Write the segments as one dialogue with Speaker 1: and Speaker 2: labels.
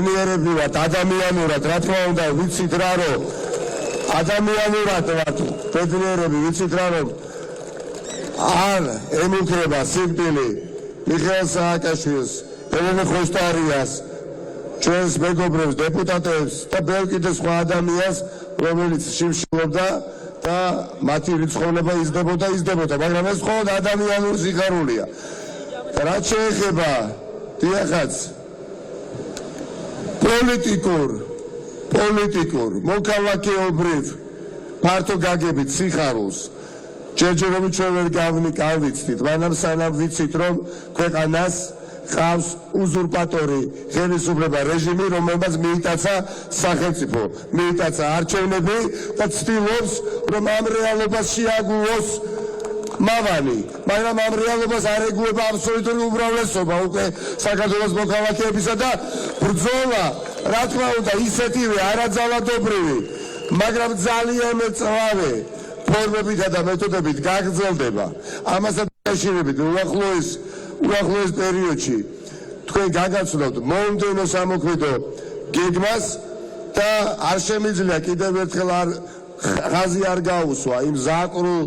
Speaker 1: ნიერებრივად ადამიანურად რა თქმა უნდა ვიცით რა რომ ადამიანურად ვართ ბედნიერები ვიცით რა რომ არ ემუქრება სიკვდილი მიხეილ სააკაშვილს ელენე ხოშტარიას ჩვენს მეგობრებს დეპუტატებს და ბევრ კიდევ სხვა ადამიანს რომელიც შიმშილობდა და მათი რიცხოვნება იზრდებოდა მაგრამ ეს მხოლოდ ადამიანური სიხარულია რაც შეეხება დიახაც პოლიტიკურ მოქალაქეობრივ ფართო გაგებით სიხარულს ჯერჯერობით ჩვენ ვერ გავიცდით მანამ სანამ ვიცით რომ ქვეყანას ყავს უზურპატორი ხელისუფლება რეჟიმი რომელმაც მიიტაცა სახელმწიფო მიიტაცა არჩევნები და ცდილობს რომ ამ რეალობას შეაგულოს მავალი მაგრამ ამ რეალობას არ ეგუება აბსოლუტური უმრავლესობა უკვე საქართველოს მოქალაქეებისა და ბრძოლა რა თქმა უნდა ისეთივე არაძალადობრივი მაგრამ ძალიან მეწვავე ფორმებითა და მეთოდებით გაგრძელდება ამასაც დაკავშირებით უახლოეს პერიოდში თქვენ გაგაცნობთ მომდევნო სამოქმედო გეგმას და არ შემიძლია კიდევ ერთხელ ხაზი არ გაუსვა იმ ზაკრულ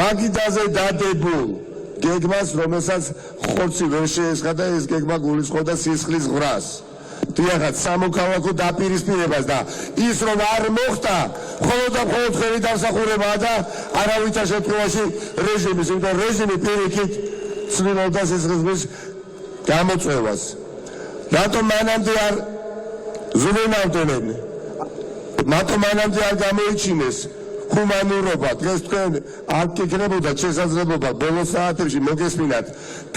Speaker 1: მაგიდაზე დადებულ გეგმას რომელსაც ხორცი ვერ შეესხა და ეს გეგმა გულისხმობდა სისხლის ღვრას დიახაც სამოქალაქო დაპირისპირებას და ის რომ არ მოხდა მხოლოდ და მხოლოდ ხელი დამსახურებაა და არავითარ შემთხვევაში რეჟიმის იმიტომ რეჟიმი პირიქით ცდილობდა სისხლის გამოწვევას რატომ მანამდე არ ზრუნავდნენ მათო მანამდე არ გამოიჩინეს ჰუმანურობა დღეს თქვენ არ გეკნებოდათ შესაძლებლობა ბოლო საათებში მოგესმინათ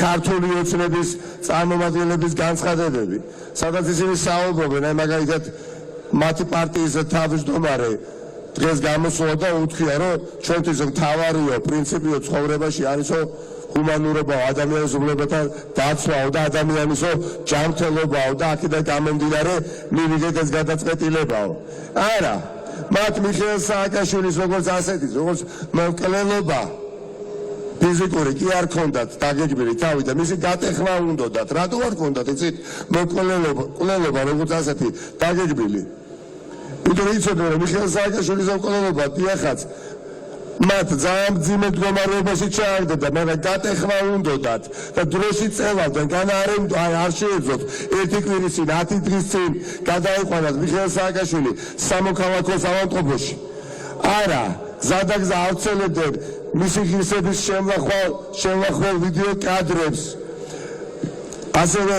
Speaker 1: ქართული ოცნების წარმომადგენლების განცხადებები სადაც ისინი საუბრობენ აი მაგალითად მათი პარტიის თავმჯდომარე დღეს გამოსულა და უთქვია რომ ჩვენთვის მთავარიო პრინციპიო ცხოვრებაში არისო ჰუმანურობა ადამიანის უფლებათა დაცვაო და ადამიანისო ჯანმრთელობაო და აქედან გამომდინარე მივიღეთ ეს გადაწყვეტილებაო არა მათ მიხეილ სააკაშვილის როგორც ასეთის როგორც მკვლელობა ფიზიკური კი არ ქონდათ დაგეგმილი თავი და მისი გატეხვა უნდათ რატო არ ქონდათ იცით მკვლელობა როგორც ასეთი დაგეგმილი იმიტომ იცოდნენ რომ მიხეილ სააკაშვილის მკვლელობა დიახაც მათ ძალიან მძიმე მდგომარეობაში ჩააგდოდა მაგრამ გატეხვა უნდათ და დროში წელავდნენ არ შეეძლოთ ერთი კვირის წინ 10 დღის წინ გადაიყვანათ მიხეილ სააკაშვილი სამოქალაქო ავადმყოფოში არა გზადაგზა ავრცელებდნენ მისი ღირსების შემლახვალ ვიდეო კადრებს ასევე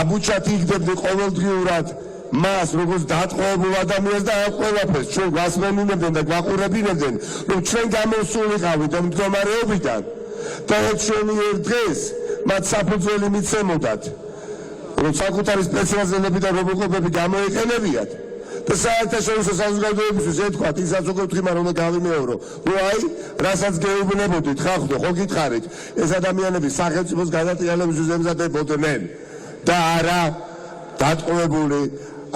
Speaker 1: აბუჩათ იგდებდნენ ყოველდღიურად მას როგორც დატყვევებულ ადამიანს და ამ ყველაფერს ჩვენ გვასმენინებდნენ და გვაყურებინებდნენ რომ ჩვენ გამოსულიყავით ამ მდგომარეობიდან და ჩვენი ერთ დღეს მათ საფუძველი მიცემოდათ რომ საკუთარი სპეციალიზებები და რობოტები გამოეყენებიათ და საერთაშორისო საზოგადოებისთვის ეთქვათ ისაც უკვე ვთქვა რომ გავიმეორო რომ აი რასაც გეუბნებოდით ხალხო ხო გითხარით ეს ადამიანები სახელმწიფოს გადატრიალებისთვის ემზადებოდნენ და არა დატყვევებული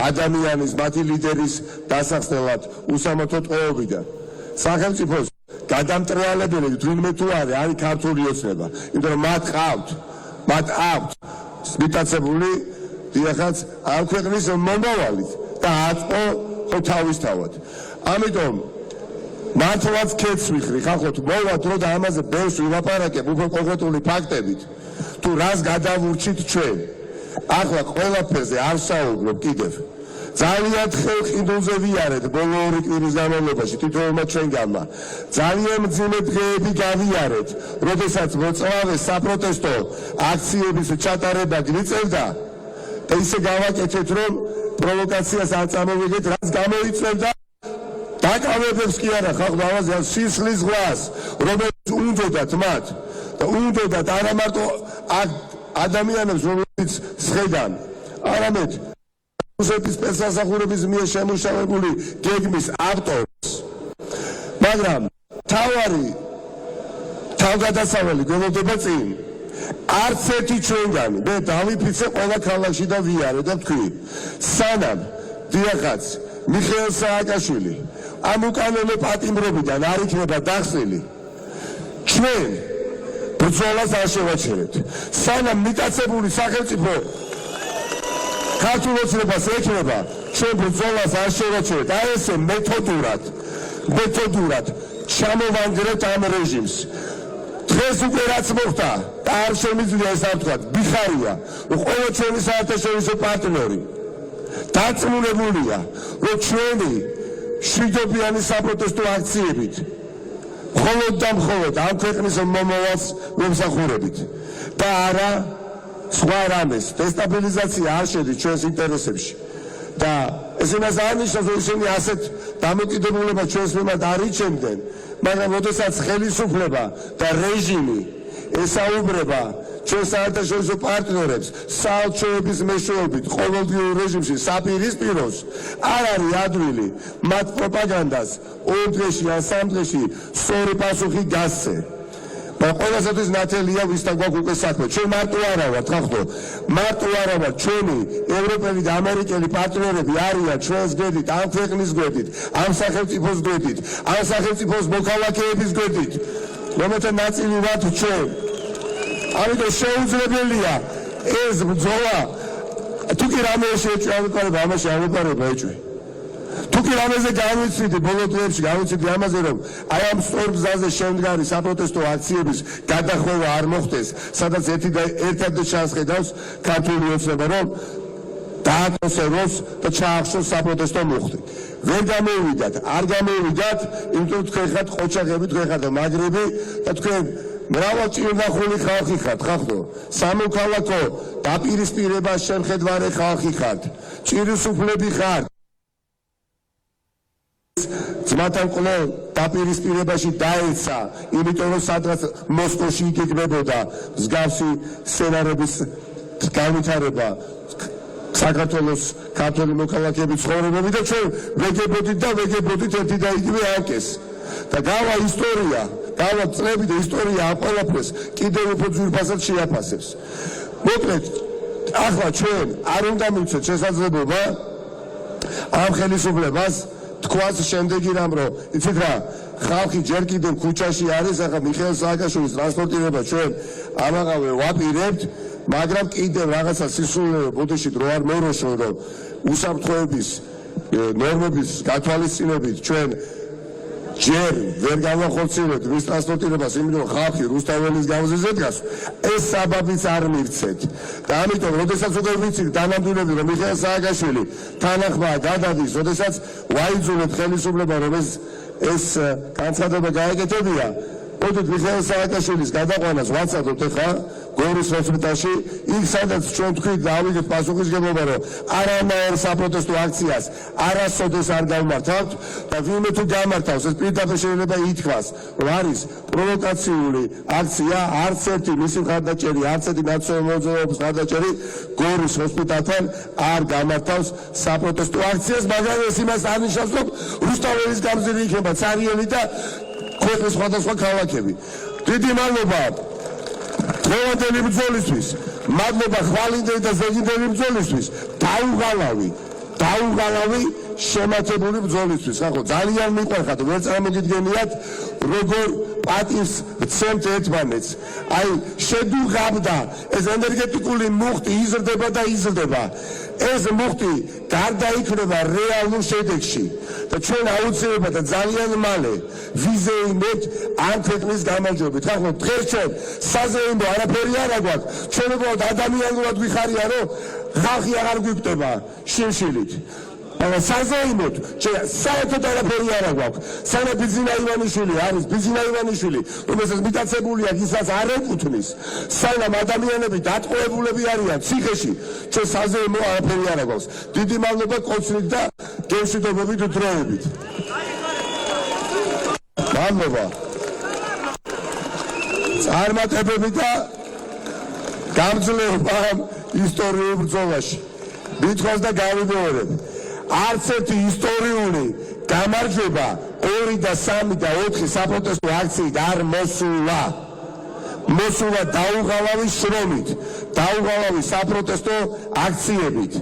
Speaker 1: ადამიანის მათი ლიდერის დასახსნელად უსამართლო ტყვეობიდან სახელმწიფოს გადამტრიალებელი თუნდაც თუ არის ქართული ოცნება იმიტომ რომ მათ აქვთ მიტაცებული დიახაც ამ ქვეყნის მომავალით და აწყო თავისთავად ამიტომ მართლაც ქეთს ვიხრი ხალხო მოვათ რომ და ამაზე ბევრს ვილაპარაკებ უფრო კონკრეტული ფაქტებით თუ რას გადავურჩით ჩვენ ახლა ყველაფერზე არ საუბრობ კიდევ ძალიან ხელყიდულზე ვიარეთ ბოლო 2 კვირის განმავლობაში თითოეულმა ჩვენგანმა ძალიან მძიმე დღეები გავიარეთ როდესაც მოწვავე საპროტესტო აქციების ჩატარება გვიწევდა და ისე გავაკეთეთ რომ პროვოკაციას არ წამოვიღეთ რაც გამოიწვევდა დაკავებებს კი არა ხალხო ამაზე სისხლის ზღვას რომელიც უნდათ მათ და უნდათ არა მარტო ადამიანებს რომლებიც სხედან არამედ რუსეთის სპეცსახურების მიერ შემუშავებული გეგმის ავტორს მაგრამ თავარი თავგადასავალი გველოდება წინ არც ერთი ჩვენგანი მე დავიფიცე ყველა ქალაქში და ვიარე და ვთქვი სანამ დიახაც მიხეილ სააკაშვილი ამ უკანონო პატიმრობიდან არ იქნება დახსნილი ჩვენ ბრძოლას არ შევაჩერებთ სანამ მიტაცებული სახელმწიფო ქართულ ოცნებას ექნება ჩვენ ბრძოლას არ შევაჩერეთ. აი ესე მეთოდურად ჩამოვანგრეთ ამ რეჟიმს. დღეს უკვე რაც მოხდა და არ შემიძლია ეს არ ვთქვათ, ბიხარია, რომ ყველა ჩვენი საერთაშორისო პარტნიორი დაწმუნებულია, რომ ჩვენი შვიდობიანი საპროტესტო აქციებით მხოლოდ და მხოლოდ ამ ქვეყნის მომავალს ვემსახურებით და არა სხვა რამეს. დესტაბილიზაცია არ შედის ჩვენს ინტერესებში და ეს იმას არ ნიშნავს, რომ ისინი ასეთ დამოკიდებულებას ჩვენს მიმართ არ იჩენდნენ, მაგრამ როდესაც ხელისუფლება და რეჟიმი ესაუბრება ჩვენ საერთაშორისო პარტნიორებს საელჩოების მეშვეობით ყოველდღიურ რეჟიმში საპირისპიროს, არ არის ადვილი მათ პროპაგანდას ორ დღეში ან სამ დღეში სწორი პასუხი გასცე. ყველასათვის ნათელია ვისთან გვაქვს უკვე საქმე. ჩვენ მარტო არა ვართ, ხახტო, მარტო არა ვართ, ჩვენი ევროპელი და ამერიკელი პარტნიორები არიან ჩვენს გვერდით, ამ ქვეყნის გვერდით, ამ სახელმწიფოს გვერდით, ამ სახელმწიფოს მოქალაქეების გვერდით, რომელთა ნაწილი ვართ ჩვენ. ამიტომ შეუძლებელია ეს ბრძოლა, თუ კი რამე შეეჭვება, ამაში არ ვიყარება ეჭვი. თუ კი რამეზე განვიცდიდი ბოლო დღეებში, განვიცდიდი ამაზე, რომ აი ამ სწორ გზაზე შემდგარი საპროტესტო აქციების გადახვევა არ მოხდეს, სადაც ერთადერთი ჩანს ხედავს ქართული ოცნება, რომ დააკონსერვოს და ჩაახშოს საპროტესტო მუხტი. ვერ გამოვიდათ, არ გამოვიდათ, იმიტომ თქვენ ხართ ყოჩაღები, თქვენ ხართ მაგრები და თქვენ მრავალჭირნახული ხალხი ხართ, ხახტო. სამოქალაქო დაპირისპირებას შემხედვარე ხალხი ხართ, ჭირისუფლები ხართ. ძმათან კვლავ დაპირისპირებაში დაეცა, იმიტომ რომ სადღაც მოსკოვში იგეგმებოდა მსგავსი სცენარების განვითარება საქართველოს ქართული მოქალაქეების ცხოვრებები და ჩვენ ვეგებოდით ერთი და იგივე ალკეს. და გავა ისტორია, გავა წლები და ისტორია ამ ყველაფერს კიდევ უფრო ძვირფასად შეაფასებს. მოკლედ, ახლა ჩვენ არ უნდა მივცეთ შესაძლებლობა ამ ხელისუფლებას თქვას შემდეგი რამ, რომ იცით რა, ხალხი ჯერ კიდევ ქუჩაში არის, ახლა მიხეილ სააკაშვილის ტრანსპორტირება ჩვენ ამაღავე ვაპირებთ, მაგრამ კიდევ რაღაცა სისულელე ბოდიში დრო არ მოვროშონ, რომ უსაფრთხოების ნორმების გათვალისწინებით ჩვენ ჯერ ვერ გავახორციელებთ მის ტრანსპორტირებას, იმიტომ ხალხი რუსთაველის გამზეზე დგას, ეს საბაბიც არ მივცეთ. და ამიტომ, როდესაც უკვე ვიცით დანამდვილები, რომ მიხეილ სააკაშვილი თანახმაა გადადის, როდესაც ვაიძულეთ ხელისუფლება, რომ ეს განცხადება გაეკეთებია, მოდით მიხეილ სააკაშვილის გადაყვანას ვაცადოთ ახლა გორის ჰოსპიტალში, იქ სადაც ჩვენ თქვით და ავიღეთ პასუხისგებლობა, რომ არანაირ საპროტესტო აქციას არასოდეს არ გავმართავთ და ვინმე თუ გამართავს, ეს პირდაპირ შეიძლება ითქვას, რომ არის პროვოკაციული აქცია, არც ერთი მისი მხარდაჭერი, არც ერთი ნაციონალური მოძრაობის მხარდაჭერი გორის ჰოსპიტალთან არ გამართავს საპროტესტო აქციას, მაგრამ ეს იმას არ ნიშნავს, რომ რუსთაველის გამზირი იქნება ცარიელი და ქვეყნის სხვადასხვა ქალაქები. დიდი მადლობა დღევანდელი ბრძოლისთვის, მადლობა ხვალინდელი და ზეგინდელი ბრძოლისთვის, დაუღალავი შემატებული ბრძოლისთვის. ახლა ძალიან მიყვარხათ, ვერ წარმოგიდგენიათ როგორ პატივს ვცემთ ერთმანეთს. აი შედუღაბდა ეს ენერგეტიკული მუხტი იზრდება და იზრდება. ეს მუხტი გარდაიქმნება რეალურ შედეგში და ჩვენ აუცილებლად და ძალიან მალე ვიზეიმებთ ამ ქვეყნის გამარჯვებით. ახლა დღეს ჩვენ საზეიმო არაფერი არ აგვაქვს, ჩვენ უბრალოდ ადამიანურად ვიხარია, რომ ხალხი აღარ გვიკვდება შიმშილით. საზეიმოდ საერთოდ არაფერი არ აგვაქვს. სანამ ბიძინა ივანიშვილი არის, ბიძინა ივანიშვილი, რომელსაც მიტაცებული აქვს, ისაც არ ეკუთვნის, სანამ ადამიანები დატყვევებულები არიან ციხეში, ჩვენ საზეიმო არაფერი არ აგვაქვს. დიდი მადლობა კოცნით და გემშვიდობებით უთროებით. მადლობა. წარმატებები და გამძლეობა ისტორიულ ბრძოლაში. მითხოვს და გავიმეორებ. არც ერთი ისტორიული გამარჯვება 2 და 3 და 4 საპროტესტო აქციით არ მოსულა. მოსულა დაუღალავი შრომით, დაუღალავი საპროტესტო აქციებით.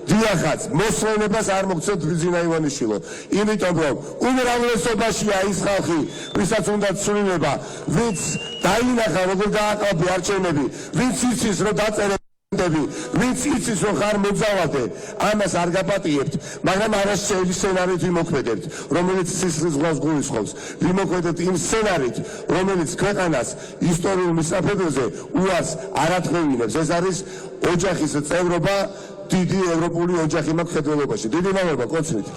Speaker 1: დიახაც, მოსვლენებას არ მოგცეთ ბიძინა ივანიშვილო. იმიტომ რომ უმრავლესობაშია ის ხალხი, ვისაც უნდა ცვლილება, ვინც დაინახა როგორ გააყალბი არჩევნები, ვინც იცის რომ დაწერა ვინც იცის რომ ხარ მოძალადე, ამას არ გაპატიებთ, მაგრამ არასწორი სცენარით ვიმოქმედებთ, რომელიც სისხლის ზღვას გულისხმობს. ვიმოქმედებთ იმ სცენარით, რომელიც ქვეყანას ისტორიულ მისაფებებზე უარს არ ათხოვინებს. ეს არის ოჯახის წევრობა, დიდი ევროპული ოჯახი მაქვს ხელდელობაში. დიდი მადლობა, კოცნით.